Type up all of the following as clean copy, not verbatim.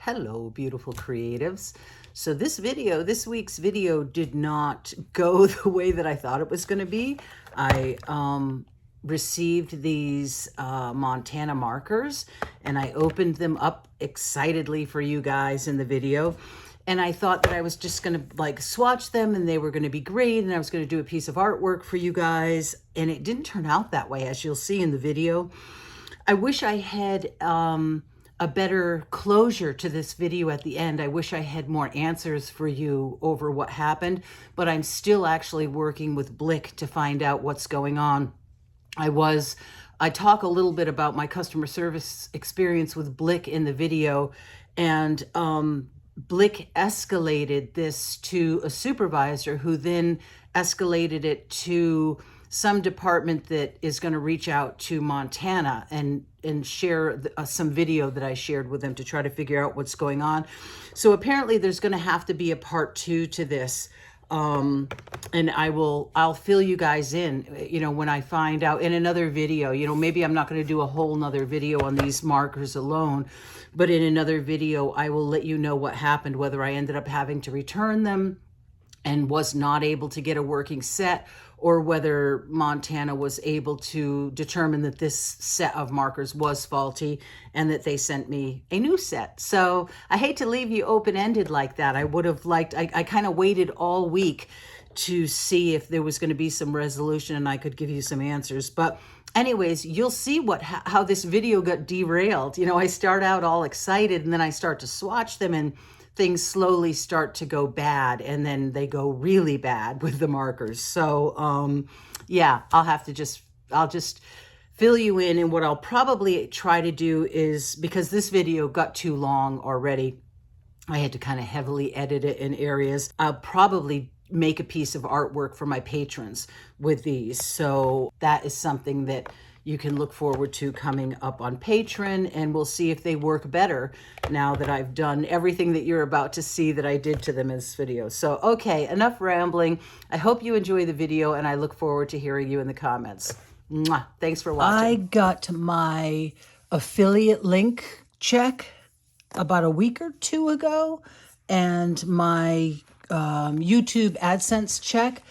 Hello, beautiful creatives. So this week's video did not go the way that I thought it was going to be. I received these Montana markers and I opened them up excitedly for you guys in the video. And I thought that I was just going to like swatch them and they were going to be great and I was going to do a piece of artwork for you guys. And it didn't turn out that way, as you'll see in the video. I wish I had a better closure to this video at the end. I wish I had more answers for you over what happened, but I'm still actually working with Blick to find out what's going on. I talk a little bit about my customer service experience with Blick in the video, and Blick escalated this to a supervisor who then escalated it to some department that is going to reach out to Montana and share some video that I shared with them to try to figure out what's going on. So apparently there's going to have to be a part 2 to this. And I'll fill you guys in, when I find out in another video. Maybe I'm not going to do a whole nother video on these markers alone, but in another video, I will let you know what happened, whether I ended up having to return them and was not able to get a working set, or whether Montana was able to determine that this set of markers was faulty and that they sent me a new set. So I hate to leave you open-ended like that. I would have liked, I kind of waited all week to see if there was going to be some resolution and I could give you some answers. But anyways, you'll see how this video got derailed. I start out all excited and then I start to swatch them and things slowly start to go bad, and then they go really bad with the markers. So yeah, I'll just fill you in. And what I'll probably try to do is, because this video got too long already, I had to kind of heavily edit it in areas. I'll probably make a piece of artwork for my patrons with these. So that is something that you can look forward to coming up on Patreon, and we'll see if they work better now that I've done everything that you're about to see that I did to them in this video. So, okay, enough rambling. I hope you enjoy the video, and I look forward to hearing you in the comments. Mwah. Thanks for watching. I got my affiliate link check about a week or two ago, and my YouTube AdSense check.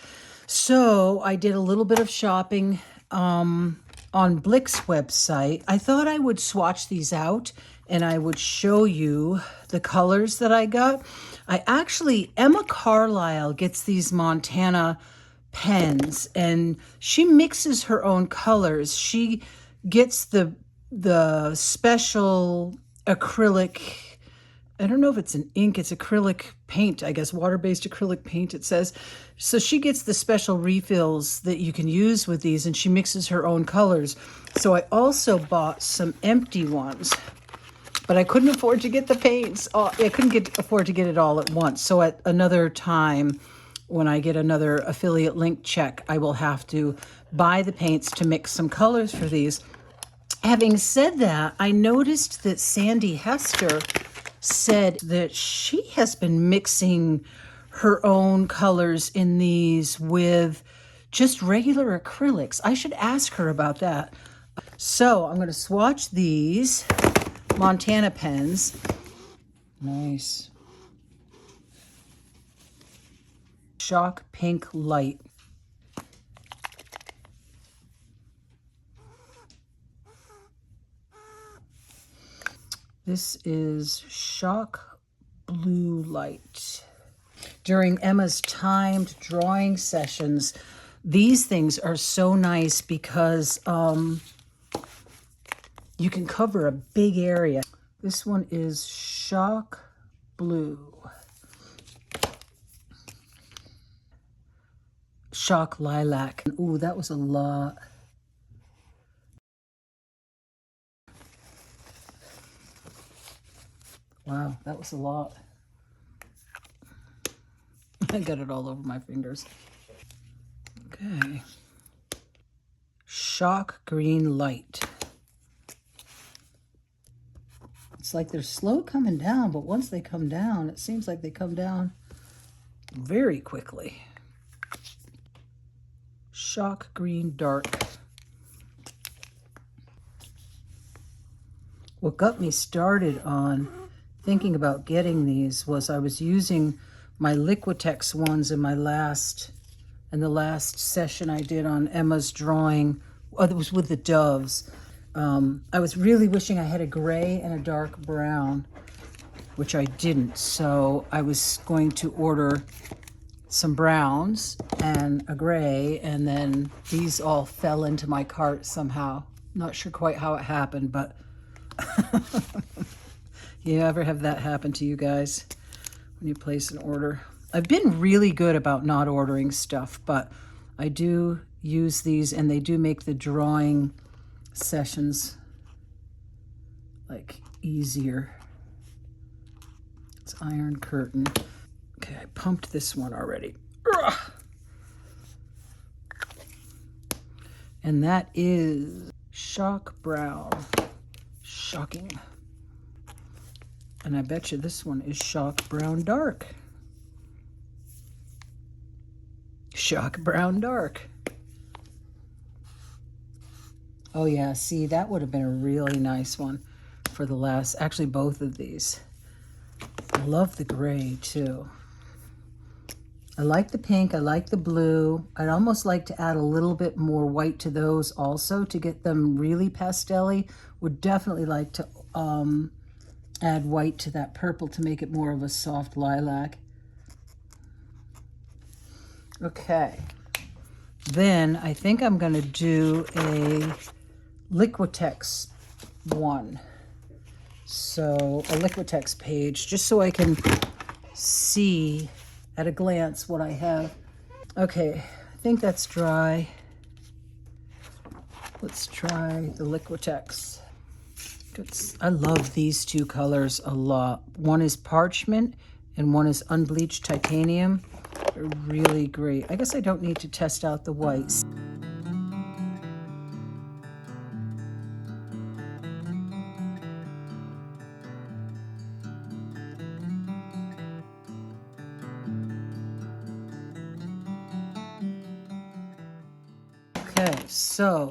So I did a little bit of shopping on Blick's website. I thought I would swatch these out and I would show you the colors that I got. Emma Carlisle gets these Montana pens and she mixes her own colors. She gets the special acrylic, I don't know if it's an ink, it's acrylic paint, I guess, water-based acrylic paint, it says. So she gets the special refills that you can use with these, and she mixes her own colors. So I also bought some empty ones, but I couldn't afford to get the paints. I couldn't afford to get it all at once. So at another time, when I get another affiliate link check, I will have to buy the paints to mix some colors for these. Having said that, I noticed that Sandy Hester said that she has been mixing her own colors in these with just regular acrylics. I should ask her about that. So I'm going to swatch these Montana pens. Nice. Shock Pink Light. This is Shock Blue Light. During Emma's timed drawing sessions, these things are so nice because you can cover a big area. This one is Shock Blue. Shock Lilac. Ooh, that was a lot. Wow, that was a lot. I got it all over my fingers. Okay. Shock Green Light. It's like they're slow coming down, but once they come down, it seems like they come down very quickly. Shock Green Dark. What got me started on thinking about getting these was I was using my Liquitex ones in the last session I did on Emma's drawing. Oh, it was with the doves. I was really wishing I had a gray and a dark brown, which I didn't. So I was going to order some browns and a gray, and then these all fell into my cart somehow. Not sure quite how it happened, but you ever have that happen to you guys when you place an order? I've been really good about not ordering stuff, but I do use these, and they do make the drawing sessions like easier. It's Iron Curtain. Okay, I pumped this one already. Ugh. And that is Shock Brown. Shocking. And I bet you this one is Shock Brown Dark. Shock Brown Dark. Oh yeah, see, that would have been a really nice one for the last, actually both of these. I love the gray too. I like the pink, I like the blue. I'd almost like to add a little bit more white to those also to get them really pastel-y. Would definitely like to add white to that purple to make it more of a soft lilac. Okay, then I think I'm gonna do a Liquitex one. So a Liquitex page, just so I can see at a glance what I have. Okay, I think that's dry. Let's try the Liquitex. I love these two colors a lot. One is parchment and one is unbleached titanium. They're really great. I guess I don't need to test out the whites. Okay, so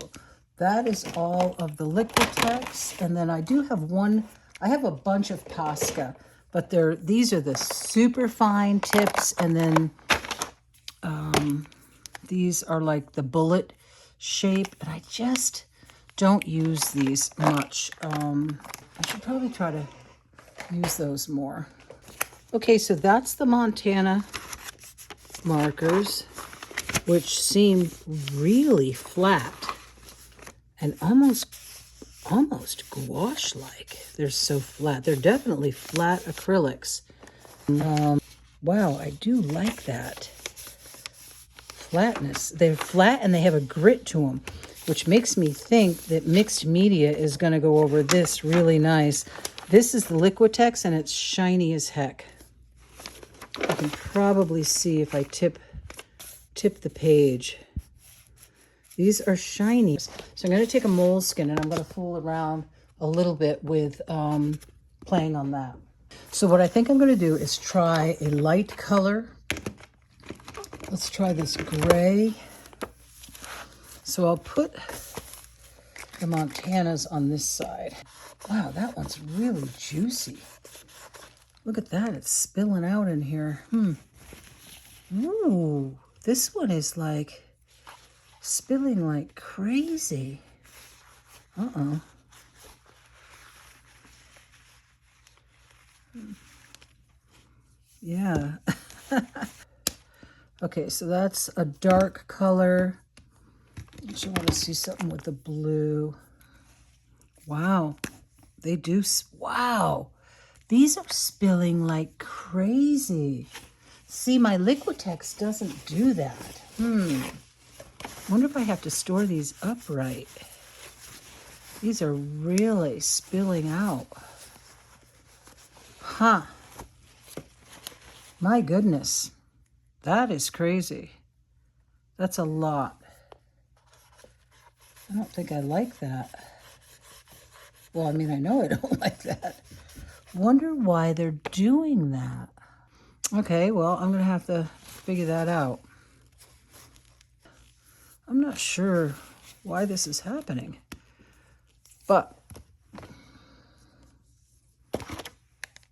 that is all of the Liquitex, and then I do have one. I have a bunch of Posca, but these are the super fine tips, and then these are like the bullet shape, and I just don't use these much. I should probably try to use those more. Okay, so that's the Montana markers, which seem really flat and almost gouache-like. They're so flat. They're definitely flat acrylics. Wow, I do like that flatness. They're flat and they have a grit to them, which makes me think that mixed media is going to go over this really nice. This is the Liquitex, and it's shiny as heck. You can probably see if I tip the page. These are shiny. So I'm going to take a moleskin and I'm going to fool around a little bit with playing on that. So what I think I'm going to do is try a light color. Let's try this gray. So I'll put the Montanas on this side. Wow, that one's really juicy. Look at that, it's spilling out in here. Ooh, this one is like spilling like crazy. Uh-oh. Yeah. Okay, so that's a dark color. I just want to see something with the blue. Wow, they do. Wow, these are spilling like crazy. See, my Liquitex doesn't do that. Wonder if I have to store these upright. These are really spilling out. Huh. My goodness. That is crazy. That's a lot. I don't think I like that. Well, I mean, I know I don't like that. Wonder why they're doing that. Okay, well, I'm going to have to figure that out. I'm not sure why this is happening. But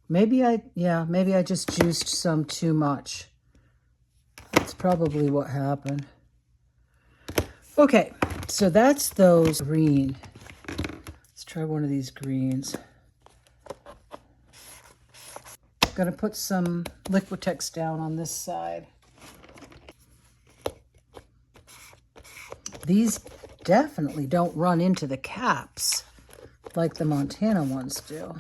Maybe I just juiced some too much. That's probably what happened. Okay, so that's those green. Let's try one of these greens. I'm gonna put some Liquitex down on this side. These definitely don't run into the caps like the Montana ones do.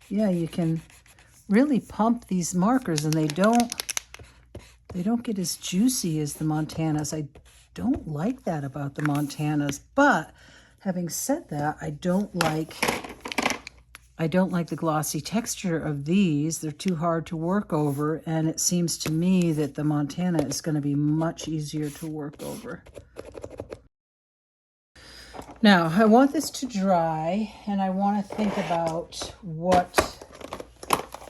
Yeah, you can really pump these markers and they don't get as juicy as the Montanas. I don't like that about the Montanas, but having said that, I don't like the glossy texture of these. They're too hard to work over, and it seems to me that the Montana is going to be much easier to work over. Now, I want this to dry, and I want to think about what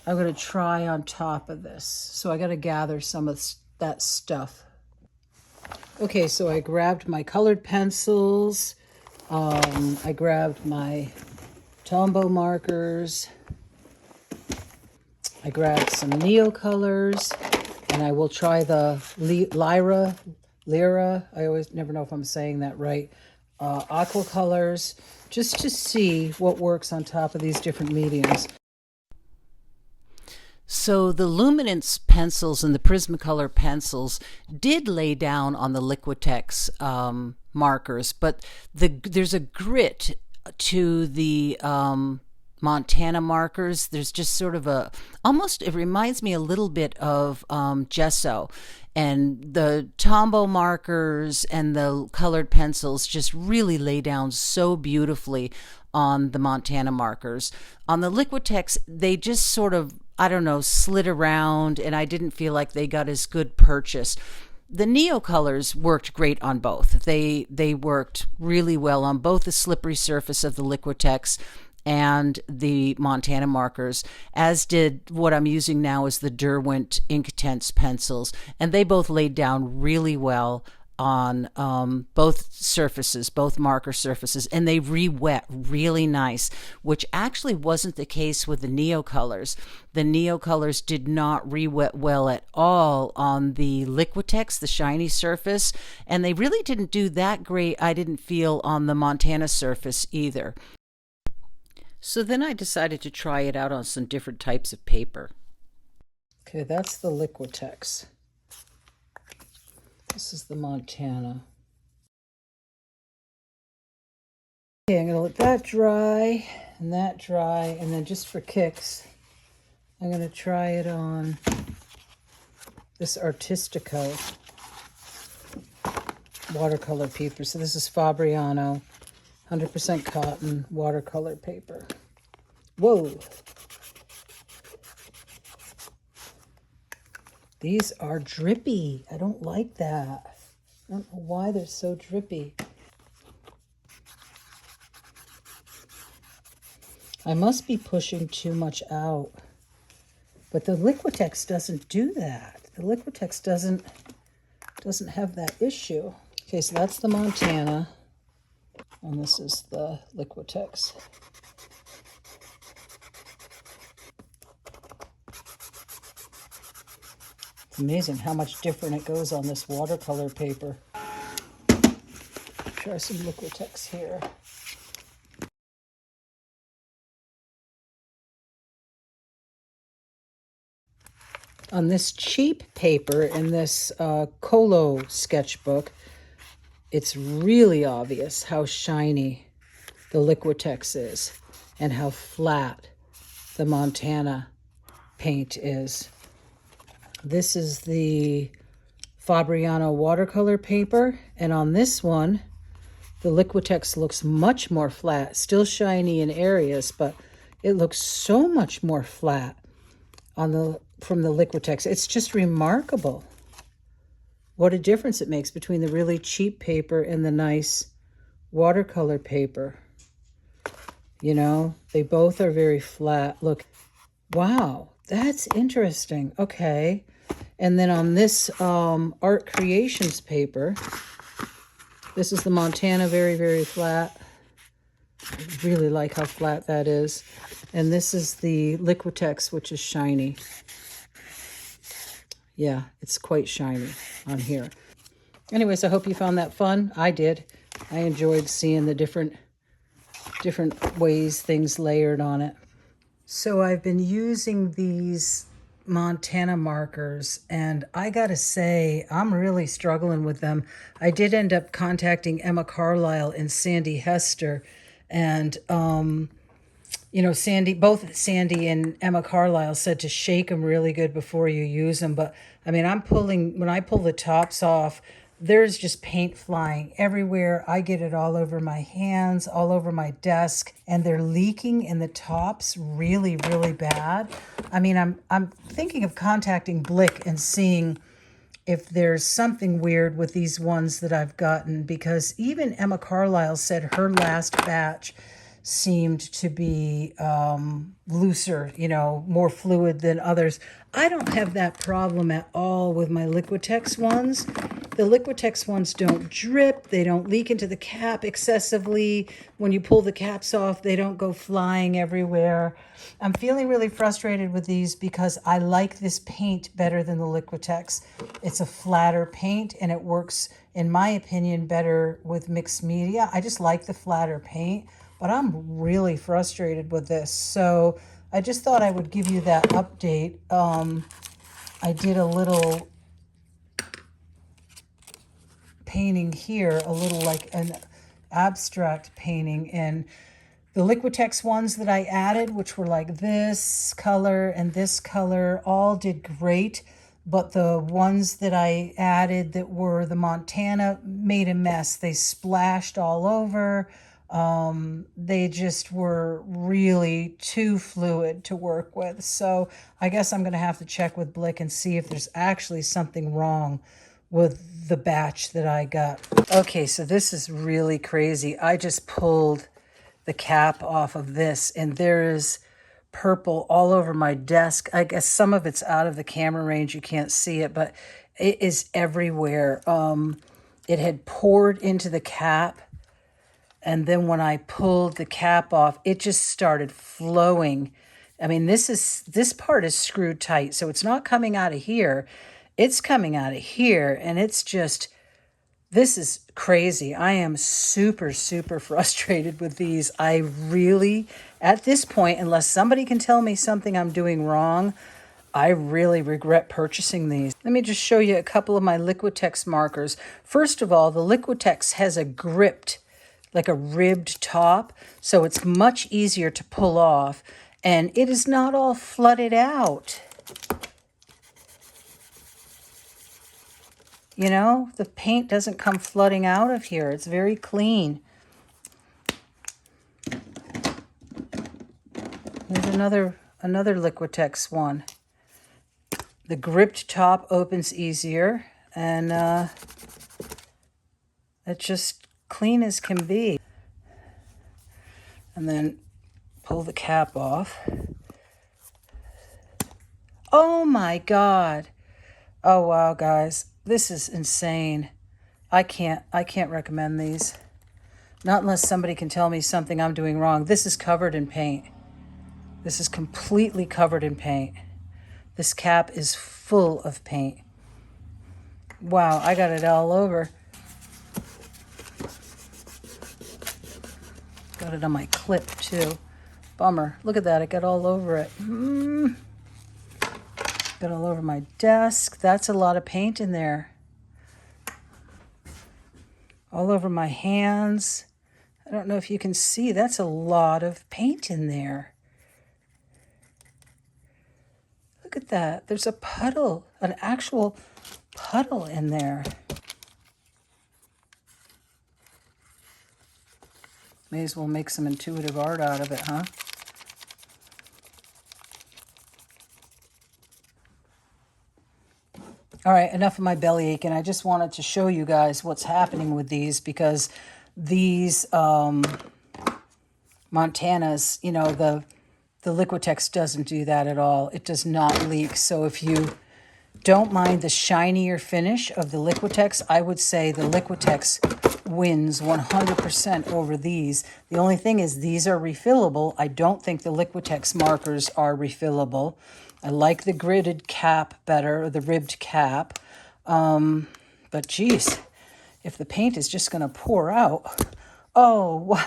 I'm going to try on top of this. So I got to gather some of that stuff. Okay, so I grabbed my colored pencils. I grabbed my Tombow markers. I grabbed some Neo colors, and I will try the Lyra. I always never know if I'm saying that right. Aqua colors, just to see what works on top of these different mediums. So the Luminance pencils and the Prismacolor pencils did lay down on the Liquitex markers, but there's a grit to the Montana markers. There's just sort of it reminds me a little bit of gesso. And the Tombow markers and the colored pencils just really lay down so beautifully on the Montana markers. On the Liquitex, they just sort of, I don't know, slid around, and I didn't feel like they got as good purchase. The Neo colors worked great on both. They worked really well on both the slippery surface of the Liquitex and the Montana markers, as did what I'm using now is the Derwent Inktense pencils, and they both laid down really well on both surfaces, both marker surfaces, and they re-wet really nice, which actually wasn't the case with the Neo colors. The Neo colors did not re-wet well at all on the Liquitex, the shiny surface, and they really didn't do that great, I didn't feel, on the Montana surface either. So then I decided to try it out on some different types of paper. Okay, that's the Liquitex. This is the Montana. Okay, I'm going to let that dry, and then just for kicks, I'm going to try it on this Artistico watercolor paper. So this is Fabriano 100% cotton watercolor paper. Whoa! These are drippy. I don't like that. I don't know why they're so drippy. I must be pushing too much out. But the Liquitex doesn't do that. The Liquitex doesn't have that issue. Okay, so that's the Montana. And this is the Liquitex. It's amazing how much different it goes on this watercolor paper. Try some Liquitex here. On this cheap paper in this Colo sketchbook, it's really obvious how shiny the Liquitex is and how flat the Montana paint is. This is the Fabriano watercolor paper, and on this one, the Liquitex looks much more flat, still shiny in areas, but it looks so much more flat from the Liquitex. It's just remarkable what a difference it makes between the really cheap paper and the nice watercolor paper. You know, they both are very flat. Look, wow, that's interesting. Okay. And then on this Art Creations paper, this is the Montana, very, very flat. really like how flat that is. And this is the Liquitex, which is shiny. Yeah, it's quite shiny on here. Anyways, I hope you found that fun. I did. I enjoyed seeing the different ways things layered on it. So I've been using these Montana markers, and I gotta say, I'm really struggling with them. I did end up contacting Emma Carlisle and Sandy Hester, and you know, both Sandy and Emma Carlisle said to shake them really good before you use them. But I mean, when I pull the tops off, there's just paint flying everywhere. I get it all over my hands, all over my desk, and they're leaking in the tops really, really bad. I mean, I'm thinking of contacting Blick and seeing if there's something weird with these ones that I've gotten, because even Emma Carlisle said her last batch seemed to be looser, you know, more fluid than others. I don't have that problem at all with my Liquitex ones. The Liquitex ones don't drip. They don't leak into the cap excessively. When you pull the caps off, they don't go flying everywhere. I'm feeling really frustrated with these because I like this paint better than the Liquitex. It's a flatter paint, and it works, in my opinion, better with mixed media. I just like the flatter paint, but I'm really frustrated with this. So I just thought I would give you that update. I did a little painting here, a little like an abstract painting, and the Liquitex ones that I added, which were like this color and this color, all did great. But the ones that I added that were the Montana made a mess. They splashed all over. They just were really too fluid to work with. So I guess I'm going to have to check with Blick and see if there's actually something wrong with the batch that I got. Okay, so this is really crazy. I just pulled the cap off of this, and there is purple all over my desk. I guess some of it's out of the camera range. You can't see it, but it is everywhere. It had poured into the cap, and then when I pulled the cap off, it just started flowing. I mean, this part is screwed tight, so it's not coming out of here. It's coming out of here, and it's just, this is crazy. I am super, super frustrated with these. I really, at this point, unless somebody can tell me something I'm doing wrong, I really regret purchasing these. Let me just show you a couple of my Liquitex markers. First of all, the Liquitex has a gripped, like a ribbed top, so it's much easier to pull off, and it is not all flooded out. You know, the paint doesn't come flooding out of here. It's very clean. There's another Liquitex one. The gripped top opens easier, and it's just clean as can be. And then pull the cap off. Oh my God. Oh wow, guys. This is insane. I can't recommend these. Not unless somebody can tell me something I'm doing wrong. This is covered in paint. This is completely covered in paint. This cap is full of paint. Wow, I got it all over. Got it on my clip too. Bummer. Look at that, it got all over it. Got all over my desk. That's a lot of paint in there. All over my hands. I don't know if you can see. That's a lot of paint in there. Look at that. There's a puddle, an actual puddle in there. May as well make some intuitive art out of it, huh? All right, enough of my belly ache, and I just wanted to show you guys what's happening with these, because these Montanas, you know, the Liquitex doesn't do that at all. It does not leak. So if you Don't mind the shinier finish of the Liquitex. I would say the Liquitex wins 100% over these. The only thing is these are refillable. I don't think the Liquitex markers are refillable. I like the gridded cap better, or the ribbed cap. But geez, if the paint is just going to pour out. Oh, wow.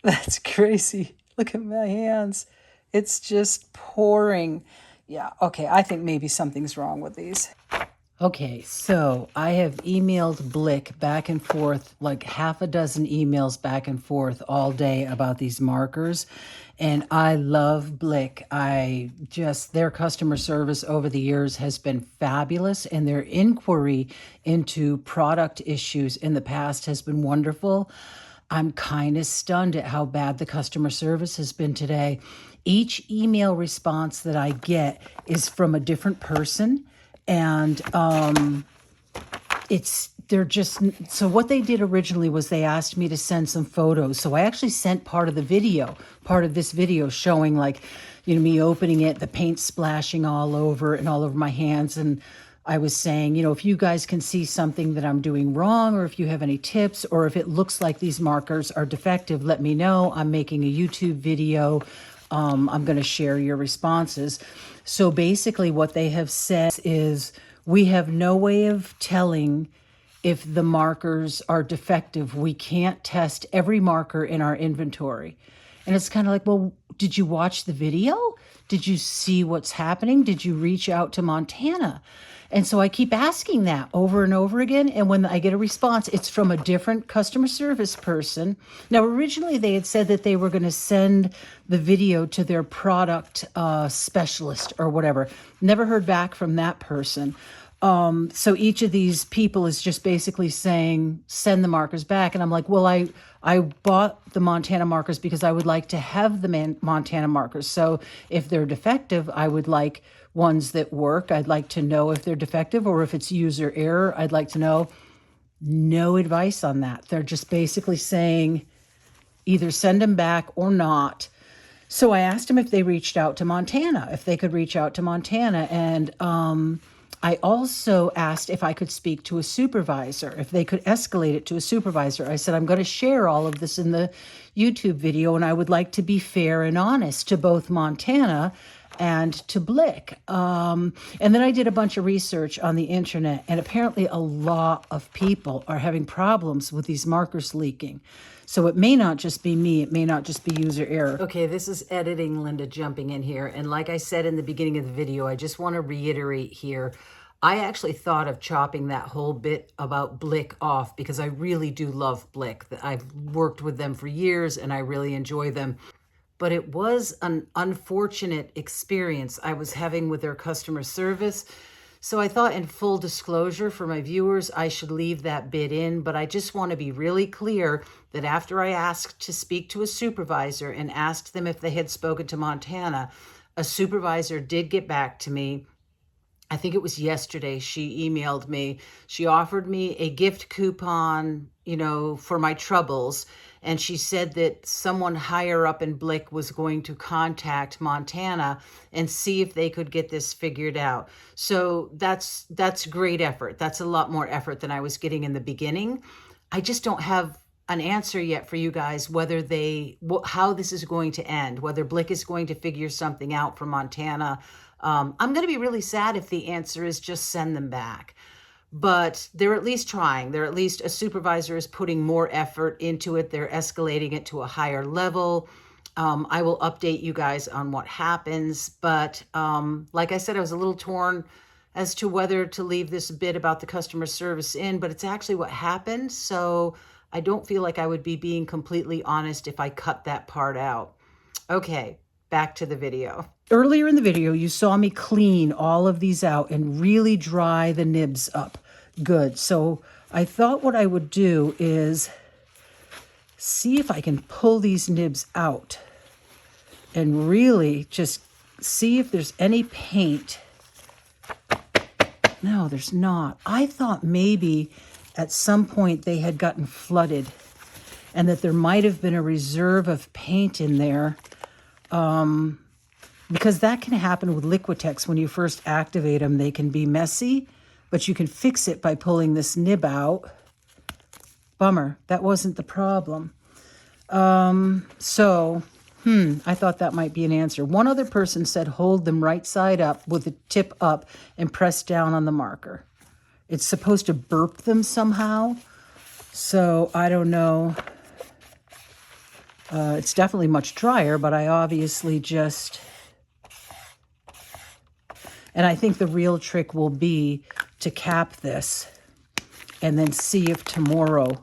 That's crazy. Look at my hands. It's just pouring. Yeah, okay, I think maybe something's wrong with these. Okay, so I have emailed Blick back and forth, like half a dozen emails back and forth all day about these markers. And I love Blick. Their customer service over the years has been fabulous, and their inquiry into product issues in the past has been wonderful. I'm kind of stunned at how bad the customer service has been today. Each email response that I get is from a different person, and so what they did originally was they asked me to send some photos. So I actually sent part of this video showing, like, me opening it, the paint splashing all over my hands. And I was saying, if you guys can see something that I'm doing wrong, or if you have any tips, or if it looks like these markers are defective, let me know. I'm making a YouTube video. I'm going to share your responses. So basically what they have said is, we have no way of telling if the markers are defective. We can't test every marker in our inventory. And it's kind of like, well, did you watch the video? Did you see what's happening? Did you reach out to Montana? And so I keep asking that over and over again. And when I get a response, it's from a different customer service person. Now, originally they had said that they were going to send the video to their product specialist or whatever. Never heard back from that person. So each of these people is just basically saying, send the markers back. And I'm like, well, I bought the Montana markers because I would like to have the Montana markers. So if they're defective, I would like ones that work. I'd like to know if they're defective, or if it's user error, I'd like to know. No advice on that. They're just basically saying either send them back or not. So I asked them if they reached out to Montana, if they could reach out to Montana. And I also asked if I could speak to a supervisor, if they could escalate it to a supervisor. I said, I'm going to share all of this in the YouTube video, and I would like to be fair and honest to both Montana and to Blick. And then I did a bunch of research on the internet, and apparently a lot of people are having problems with these markers leaking. So it may not just be me. It may not just be user error. Okay, this is editing Linda jumping in here. And like I said in the beginning of the video, I just want to reiterate here, I actually thought of chopping that whole bit about Blick off because I really do love Blick. I've worked with them for years and I really enjoy them. But it was an unfortunate experience I was having with their customer service. So I thought, in full disclosure for my viewers, I should leave that bit in. But I just want to be really clear that after I asked to speak to a supervisor and asked them if they had spoken to Montana, a supervisor did get back to me. I think it was yesterday. She emailed me. She offered me a gift coupon, for my troubles. And she said that someone higher up in Blick was going to contact Montana and see if they could get this figured out. So that's great effort. That's a lot more effort than I was getting in the beginning. I just don't have an answer yet for you guys, how this is going to end, whether Blick is going to figure something out for Montana. I'm going to be really sad if the answer is just send them back. But they're at least trying. They're at least, a supervisor is putting more effort into it. They're escalating it to a higher level. I will update you guys on what happens. But like I said, I was a little torn as to whether to leave this bit about the customer service in, but it's actually what happened. So I don't feel like I would be being completely honest if I cut that part out. Okay, back to the video. Earlier in the video, you saw me clean all of these out and really dry the nibs up good. So I thought what I would do is see if I can pull these nibs out and really just see if there's any paint. No, there's not. I thought maybe at some point they had gotten flooded and that there might have been a reserve of paint in there. because that can happen with Liquitex. When you first activate them, they can be messy, but you can fix it by pulling this nib out. Bummer, that wasn't the problem. I thought that might be an answer. One other person said hold them right side up with the tip up and press down on the marker. It's supposed to burp them somehow. So I don't know. It's definitely much drier, but I obviously just... And I think the real trick will be to cap this and then see if tomorrow,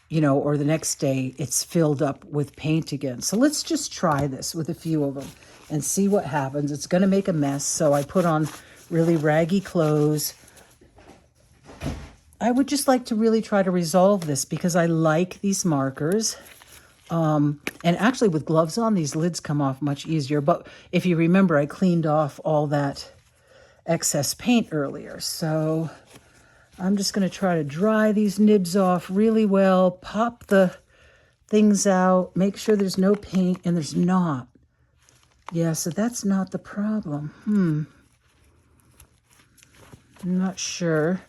you know, or the next day, it's filled up with paint again. So let's just try this with a few of them and see what happens. It's going to make a mess, so I put on really raggy clothes. I would just like to really try to resolve this because I like these markers. And actually with gloves on, these lids come off much easier. But if you remember, I cleaned off all that excess paint earlier. So I'm just going to try to dry these nibs off really well, pop the things out, make sure there's no paint, and there's not. Yeah, so that's not the problem. I'm not sure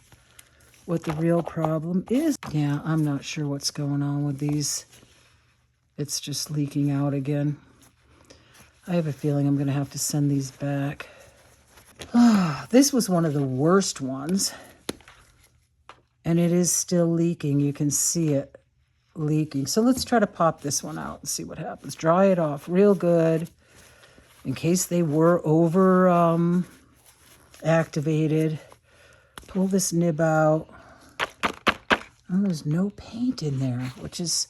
what the real problem is. Yeah, I'm not sure what's going on with these. It's just leaking out again. I have a feeling I'm going to have to send these back. This was one of the worst ones. And it is still leaking. You can see it leaking. So let's try to pop this one out and see what happens. Dry it off real good in case they were over activated. Pull this nib out. Oh, there's no paint in there, which is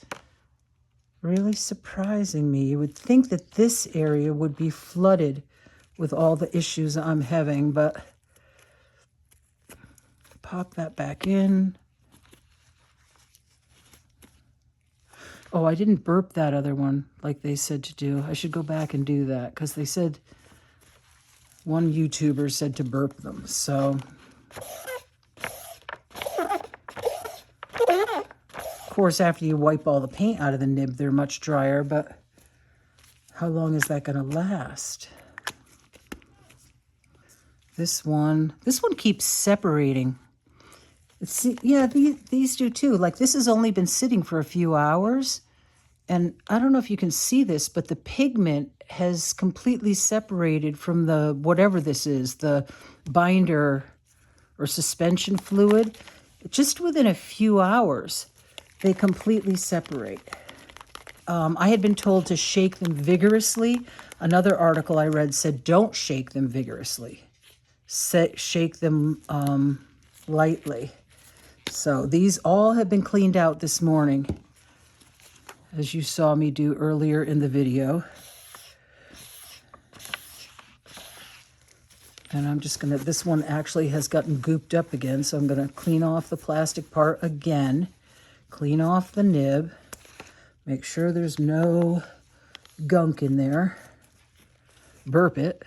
really surprising me. You would think that this area would be flooded with all the issues I'm having, but pop that back in. Oh, I didn't burp that other one like they said to do. I should go back and do that because they said, one YouTuber said to burp them. So, of course, after you wipe all the paint out of the nib, they're much drier, but how long is that going to last? This one keeps separating. Yeah, these do too. Like this has only been sitting for a few hours. And I don't know if you can see this, but the pigment has completely separated from the, whatever this is, the binder or suspension fluid. Just within a few hours, they completely separate. I had been told to shake them vigorously. Another article I read said don't shake them vigorously. Shake them lightly. So these all have been cleaned out this morning, as you saw me do earlier in the video. And I'm just going to, this one actually has gotten gooped up again, so I'm going to clean off the plastic part again, clean off the nib, make sure there's no gunk in there, burp it.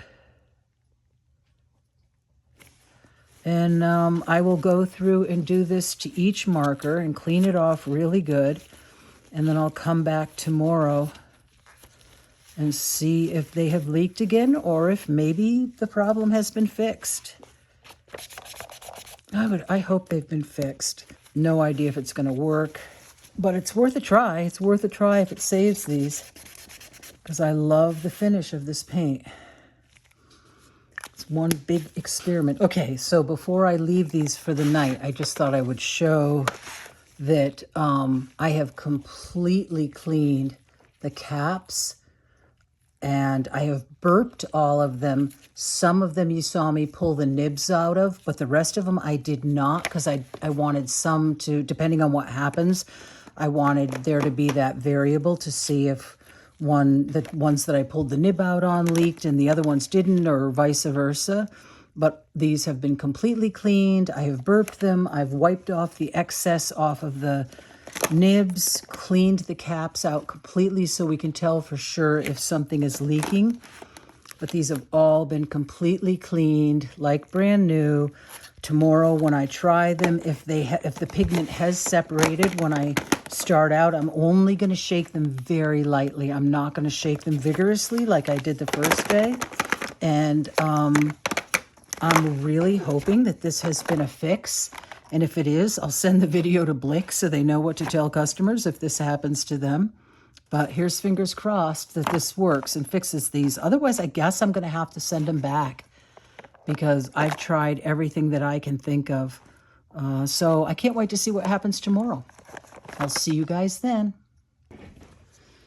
And I will go through and do this to each marker and clean it off really good. And then I'll come back tomorrow and see if they have leaked again or if maybe the problem has been fixed. I hope they've been fixed. No idea if it's going to work, but it's worth a try. It's worth a try if it saves these because I love the finish of this paint. It's one big experiment. Okay, so before I leave these for the night, I just thought I would show that I have completely cleaned the caps and I have burped all of them. Some of them you saw me pull the nibs out of, but the rest of them I did not because I wanted some to, depending on what happens, I wanted there to be that variable to see if the ones that I pulled the nib out on leaked and the other ones didn't, or vice versa. But these have been completely cleaned. I have burped them. I've wiped off the excess off of the nibs, cleaned the caps out completely so we can tell for sure if something is leaking. But these have all been completely cleaned like brand new. tomorrow when I try them, if the pigment has separated when I start out, I'm only going to shake them very lightly. I'm not going to shake them vigorously like I did the first day. And I'm really hoping that this has been a fix. And if it is, I'll send the video to Blick so they know what to tell customers if this happens to them. But here's fingers crossed that this works and fixes these. Otherwise, I guess I'm going to have to send them back because I've tried everything that I can think of. So I can't wait to see what happens tomorrow. I'll see you guys then.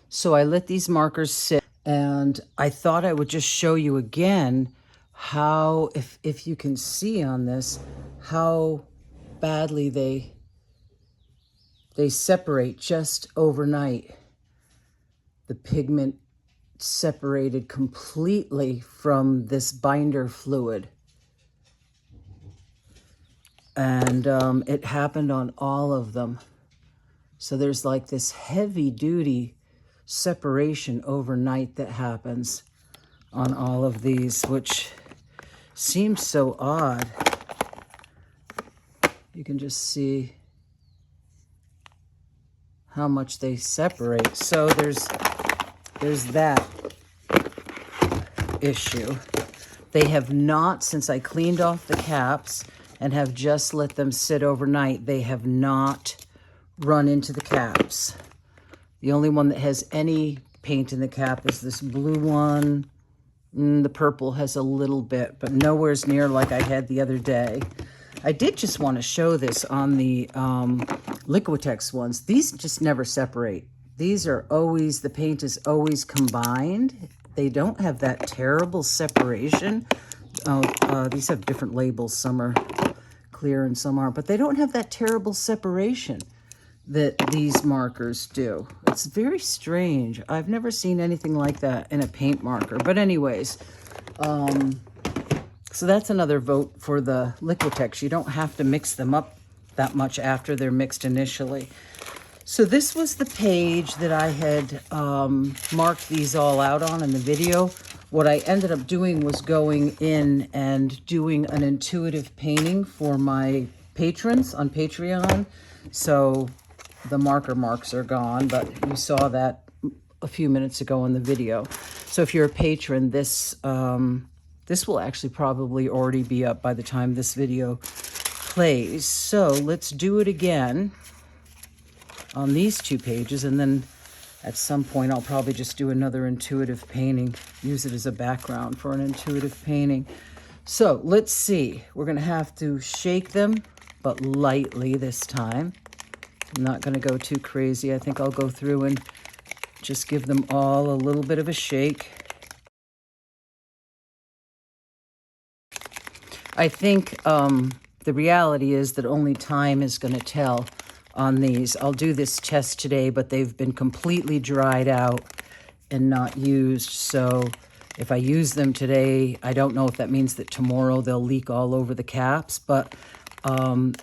So I let these markers sit, and I thought I would just show you again how, if you can see on this, how badly they separate just overnight. The pigment separated completely from this binder fluid. And it happened on all of them. So there's like this heavy duty separation overnight that happens on all of these, which seems so odd. You can just see how much they separate. So there's that issue. They have not, since I cleaned off the caps and have just let them sit overnight, they have not run into the caps. The only one that has any paint in the cap is this blue one. The purple has a little bit, but nowhere's near like I had the other day. I did just want to show this on the Liquitex ones. These just never separate. These are always, the paint is always combined. They don't have that terrible separation. These have different labels. Some are clear and some aren't, but they don't have that terrible separation that these markers do. It's very strange. I've never seen anything like that in a paint marker. But anyways, so that's another vote for the Liquitex. You don't have to mix them up that much after they're mixed initially. So this was the page that I had marked these all out on in the video. What I ended up doing was going in and doing an intuitive painting for my patrons on Patreon. So the marker marks are gone, but you saw that a few minutes ago in the video. So if you're a patron, this will actually probably already be up by the time this video plays. So let's do it again on these two pages, and then at some point I'll probably just do another intuitive painting, use it as a background for an intuitive painting. So let's see. We're going to have to shake them, but lightly this time. I'm not going to go too crazy. I think I'll go through and just give them all a little bit of a shake. I think the reality is that only time is going to tell on these. I'll do this test today, but they've been completely dried out and not used. So if I use them today, I don't know if that means that tomorrow they'll leak all over the caps, but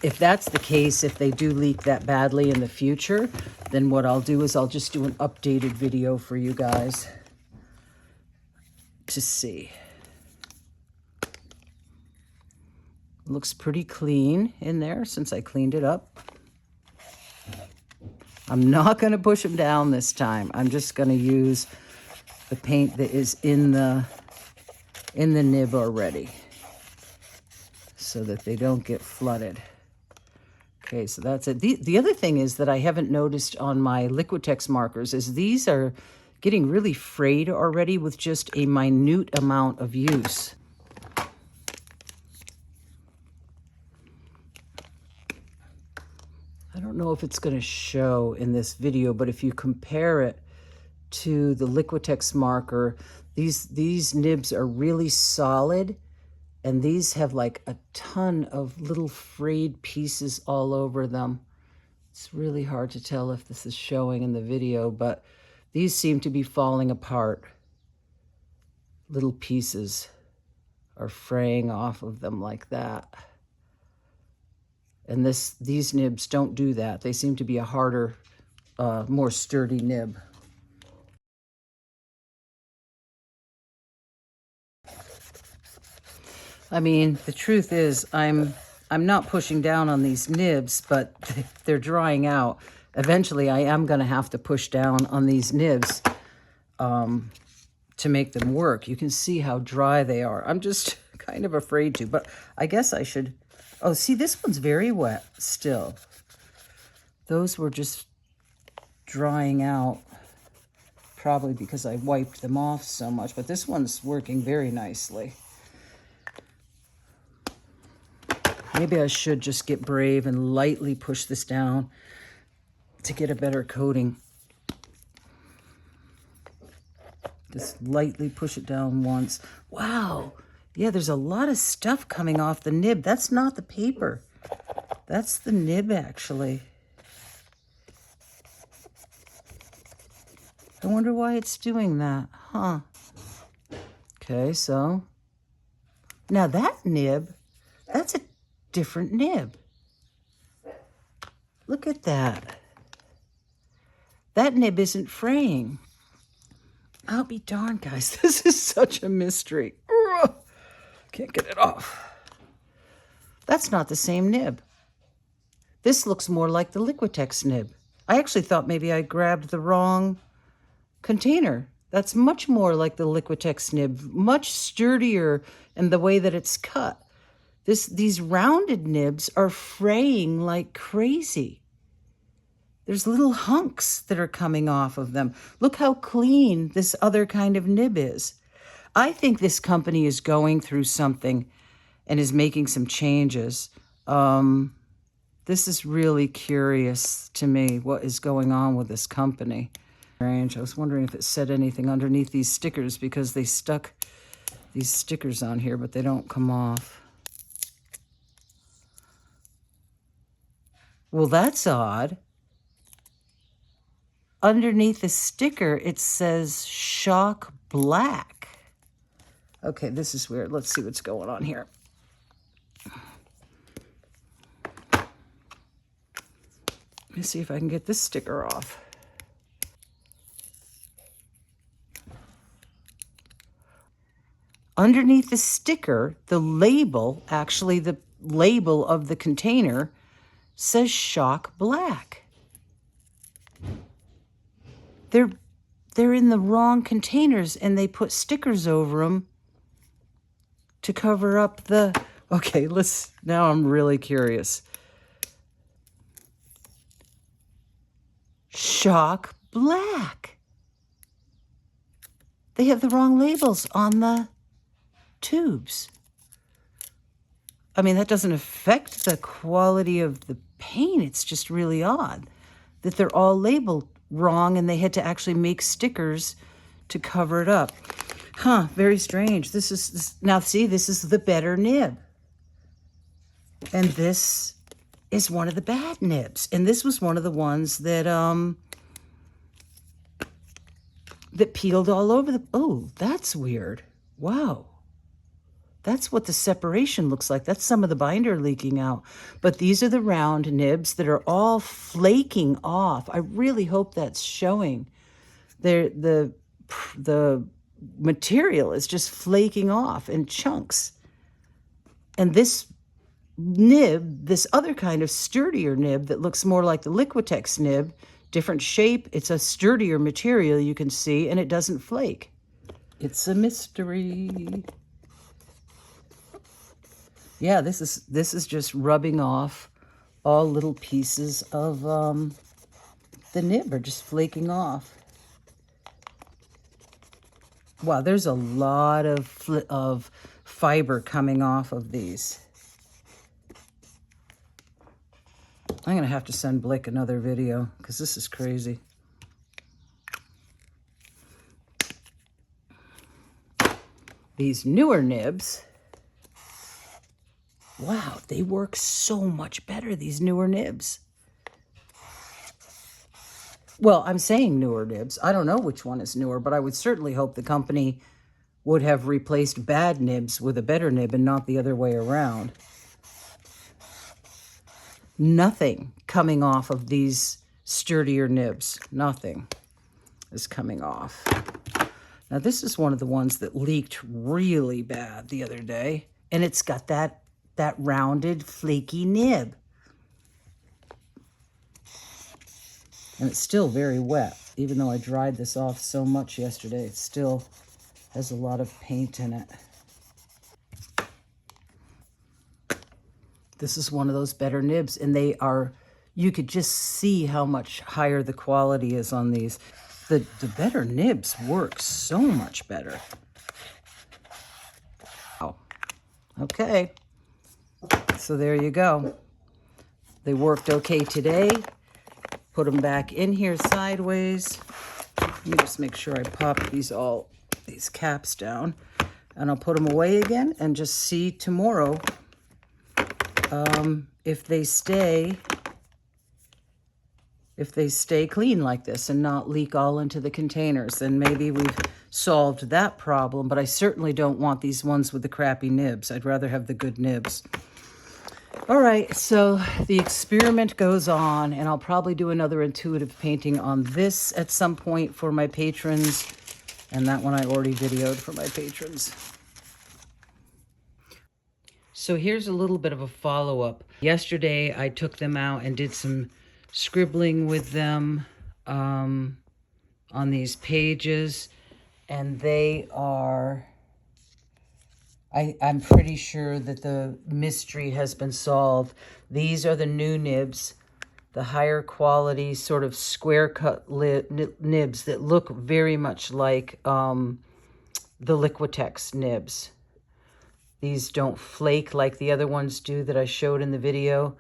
if that's the case, if they do leak that badly in the future, then what I'll do is I'll just do an updated video for you guys to see. Looks pretty clean in there since I cleaned it up. I'm not going to push them down this time. I'm just going to use the paint that is in the nib already, so that they don't get flooded. Okay, so that's it. The other thing is that I haven't noticed on my Liquitex markers is these are getting really frayed already with just a minute amount of use. I don't know if it's going to show in this video, but if you compare it to the Liquitex marker, these nibs are really solid. And these have like a ton of little frayed pieces all over them. It's really hard to tell if this is showing in the video, but these seem to be falling apart. Little pieces are fraying off of them like that. And these nibs don't do that. They seem to be a harder, more sturdy nib. I mean, the truth is I'm I'm not pushing down on these nibs, but they're drying out. Eventually, I am going to have to push down on these nibs to make them work. You can see how dry they are. I'm just kind of afraid to, but I guess I should... Oh, see, this one's very wet still. Those were just drying out, probably because I wiped them off so much, but this one's working very nicely. Maybe I should just get brave and lightly push this down to get a better coating. Just lightly push it down once. Wow. Yeah, there's a lot of stuff coming off the nib. That's not the paper. That's the nib, actually. I wonder why it's doing that. Huh. Okay, so. Now that nib, that's a different nib. Look at that. That nib isn't fraying. I'll be darned, guys. This is such a mystery. Ugh. Can't get it off. That's not the same nib. This looks more like the Liquitex nib. I actually thought maybe I grabbed the wrong container. That's much more like the Liquitex nib, much sturdier in the way that it's cut. These rounded nibs are fraying like crazy. There's little hunks that are coming off of them. Look how clean this other kind of nib is. I think this company is going through something and is making some changes. This is really curious to me, what is going on with this company. Strange. I was wondering if it said anything underneath these stickers because they stuck these stickers on here, but they don't come off. Well, that's odd. Underneath the sticker, it says Shock Black. Okay, this is weird. Let's see what's going on here. Let me see if I can get this sticker off. Underneath the sticker, the label, actually the label of the container, says Shock Black. They're in the wrong containers and they put stickers over them to cover up the... Okay, now I'm really curious. Shock Black. They have the wrong labels on the tubes. I mean, that doesn't affect the quality of the paint. It's just really odd that they're all labeled wrong and they had to actually make stickers to cover it up. Huh, very strange. Now see, this is the better nib. And this is one of the bad nibs. And this was one of the ones that that peeled all over the... Oh, that's weird. Wow. That's what the separation looks like. That's some of the binder leaking out. But these are the round nibs that are all flaking off. I really hope that's showing. The material is just flaking off in chunks. And this nib, this other kind of sturdier nib that looks more like the Liquitex nib, different shape, it's a sturdier material you can see, and it doesn't flake. It's a mystery. Yeah, this is just rubbing off all little pieces of the nib are just flaking off. Wow, there's a lot of fiber coming off of these. I'm going to have to send Blick another video because this is crazy. These newer nibs, wow, they work so much better, these newer nibs. Well, I'm saying newer nibs. I don't know which one is newer, but I would certainly hope the company would have replaced bad nibs with a better nib and not the other way around. Nothing coming off of these sturdier nibs. Nothing is coming off. Now, this is one of the ones that leaked really bad the other day, and it's got that that rounded, flaky nib. And it's still very wet. Even though I dried this off so much yesterday, it still has a lot of paint in it. This is one of those better nibs, and they are, you could just see how much higher the quality is on these. The better nibs work so much better. Wow. Okay, so there you go. They worked okay today. Put them back in here sideways. Let me just make sure I pop these caps down, and I'll put them away again and just see tomorrow if they stay clean like this and not leak all into the containers. Then maybe we've solved that problem, but I certainly don't want these ones with the crappy nibs. I'd rather have the good nibs. All right, so the experiment goes on, and I'll probably do another intuitive painting on this at some point for my patrons, and that one I already videoed for my patrons. So here's a little bit of a follow-up. Yesterday, I took them out and did some scribbling with them on these pages, and they are... I'm pretty sure that the mystery has been solved. These are the new nibs, the higher quality sort of square cut nibs that look very much like the Liquitex nibs. These don't flake like the other ones do that I showed in the video.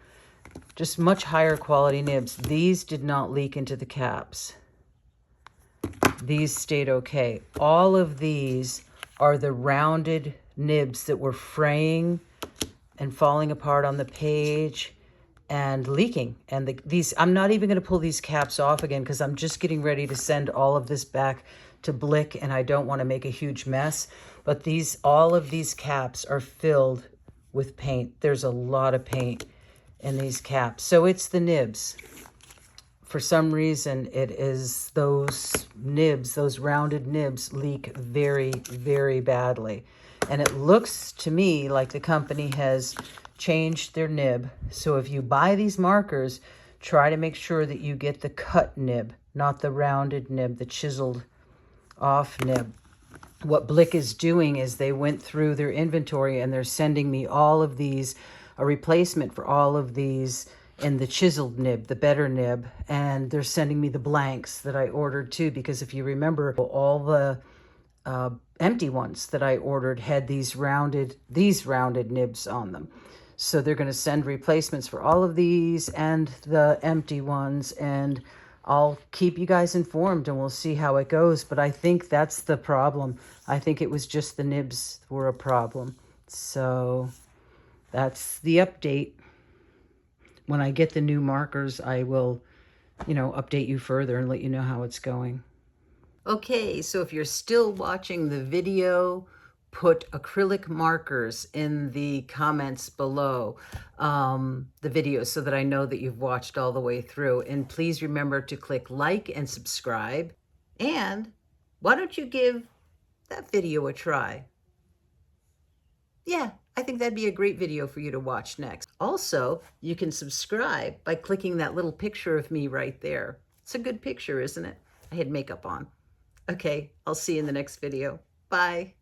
Just much higher quality nibs. These did not leak into the caps. These stayed okay. All of these are the rounded nibs that were fraying and falling apart on the page and leaking. And these, I'm not even going to pull these caps off again because I'm just getting ready to send all of this back to Blick, and I don't want to make a huge mess. But all of these caps are filled with paint. There's a lot of paint in these caps. So it's the nibs. For some reason, it is those nibs, those rounded nibs leak very, very badly. And it looks to me like the company has changed their nib. So if you buy these markers, try to make sure that you get the cut nib, not the rounded nib, the chiseled off nib. What Blick is doing is they went through their inventory and they're sending me all of these, a replacement for all of these in the chiseled nib, the better nib, and they're sending me the blanks that I ordered too, because if you remember, all the empty ones that I ordered had these rounded nibs on them. So they're going to send replacements for all of these and the empty ones, and I'll keep you guys informed and we'll see how it goes. But I think that's the problem. I think it was just the nibs were a problem. So that's the update. When I get the new markers, I will, update you further and let you know how it's going. Okay, so if you're still watching the video, put acrylic markers in the comments below the video so that I know that you've watched all the way through. And please remember to click like and subscribe. And why don't you give that video a try? Yeah, I think that'd be a great video for you to watch next. Also, you can subscribe by clicking that little picture of me right there. It's a good picture, isn't it? I had makeup on. Okay, I'll see you in the next video. Bye.